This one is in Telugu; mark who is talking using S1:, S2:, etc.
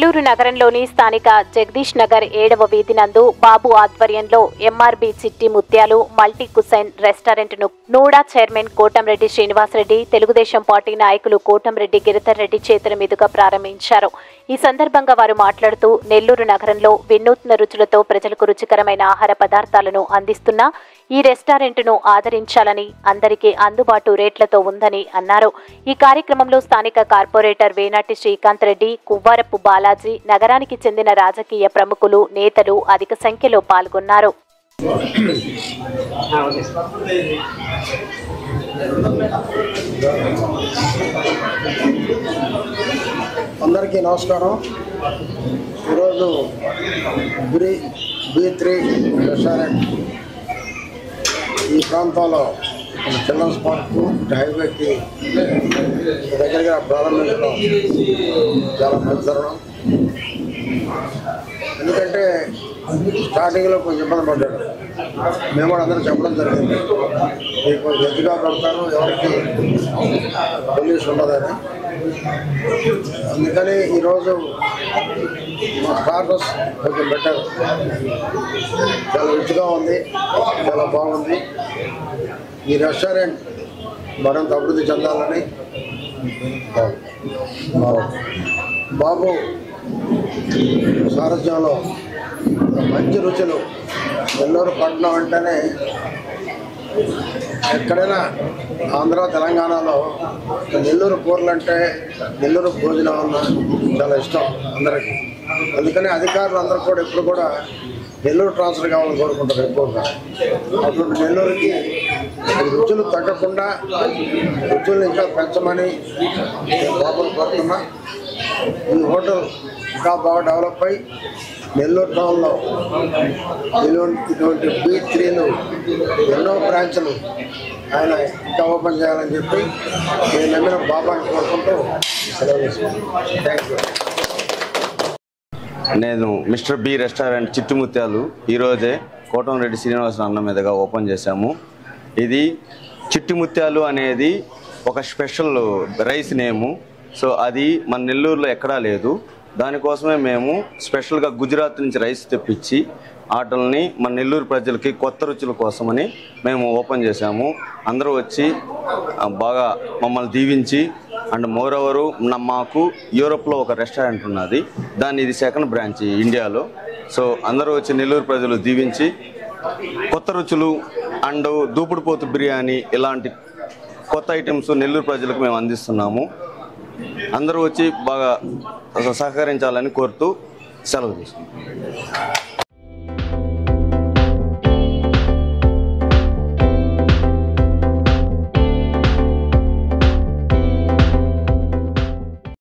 S1: నెల్లూరు నగరంలోని స్థానిక జగదీష్ నగర్ 7వ వీధి నందు బాబు ఆధ్వర్యంలో MRB Chitti Mutyalu multi cuisine restaurant ను నూడా చైర్మన్ కోటంరెడ్డి శ్రీనివాసరెడ్డి, తెలుగుదేశం పార్టీ నాయకులు కోటంరెడ్డి గిరిధర్ రెడ్డి చేతుల మీదుగా ప్రారంభించారు. ఈ సందర్భంగా వారు మాట్లాడుతూ నెల్లూరు నగరంలో వినూత్న రుచులతో ప్రజలకు రుచికరమైన ఆహార పదార్థాలను అందిస్తున్న ఈ రెస్టారెంట్ ను ఆదరించాలని, అందరికీ అందుబాటు రేట్లతో ఉందని అన్నారు. ఈ కార్యక్రమంలో స్థానిక కార్పొరేటర్ వేనాటి శ్రీకాంత్ రెడ్డి, కువ్వారపు బాలాజీ, నగరానికి చెందిన రాజకీయ ప్రముఖులు, నేతలు అధిక సంఖ్యలో పాల్గొన్నారు.
S2: అందరికీ నమస్కారం. ఈరోజు B3 రెస్టారెంట్ ఈ ప్రాంతంలో చిల్డ్రన్స్ పార్కు హైవేకి దగ్గరగా ప్రారంభించడం చాలా మంచి తరుణం. ఎందుకంటే స్టార్టింగ్లో కొంచెం ఇబ్బంది పడ్డాడు. మేము కూడా అందరూ చెప్పడం జరిగింది, మీకు కొంచెం ఎత్తుగా పడతారు, ఎవరికి పొల్యూషన్ ఉండదని. అందుకని ఈరోజు మా స్టార్టర్స్ కొంచెం బెటర్, చాలా రుచిగా ఉంది, చాలా బాగుంది. ఈ రెస్టారెంట్ మరింత అభివృద్ధి చెందాలని బాబు సారథ్యంలో మంచి రుచులు. నెల్లూరు పట్టణం అంటేనే ఎక్కడైనా ఆంధ్ర తెలంగాణలో నెల్లూరు కూరలు అంటే నెల్లూరు భోజనం అన్న చాలా ఇష్టం అందరికీ. అందుకని అధికారులు అందరూ కూడా ఎప్పుడు కూడా నెల్లూరు ట్రాన్స్ఫర్ కావాలని కోరుకుంటారు ఎక్కువగా. అటువంటి నెల్లూరుకి రుచులు తగ్గకుండా రుచులు ఇంకా పెంచమని బాబులు కోరుతున్నా. ఈ హోటల్ ఇంకా బాగా డెవలప్ అయ్యి నెల్లూరు టౌన్లో ఇటువంటి B3లు ఎన్నో బ్రాంచ్లు ఆయన ఇంకా ఓపెన్ చేయాలని చెప్పి నేను నమ్మిన బాబాని కోరుకుంటూ సెలవు తీసుకున్నాను. Thank you.
S3: నేను మిస్టర్ B రెస్టారెంట్ చిట్టి ముత్యాలు ఈరోజే కోటంరెడ్డి శ్రీనివాస అన్న మీదుగా ఓపెన్ చేశాము. ఇది చిట్టి ముత్యాలు అనేది ఒక స్పెషల్ రైస్ నేము. సో అది మన నెల్లూరులో ఎక్కడా లేదు. దానికోసమే మేము స్పెషల్గా గుజరాత్ నుంచి రైస్ తెప్పించి వాటిని మన నెల్లూరు ప్రజలకి కొత్త రుచుల కోసమని మేము ఓపెన్ చేశాము. అందరూ వచ్చి బాగా మమ్మల్ని దీవించి, అండ్ మోరోవరు మాకు యూరోప్లో ఒక రెస్టారెంట్ ఉన్నది, ఇది సెకండ్ బ్రాంచ్ ఇండియాలో. సో అందరూ వచ్చి నెల్లూరు ప్రజలు దీవించి కొత్త రుచులు అండ్ దూపుడుపోతు బిర్యానీ ఇలాంటి కొత్త ఐటమ్స్ నెల్లూరు ప్రజలకు మేము అందిస్తున్నాము. అందరూ వచ్చి బాగా సహకరించాలని కోరుతూ సెలవు తీసుకుంటాం.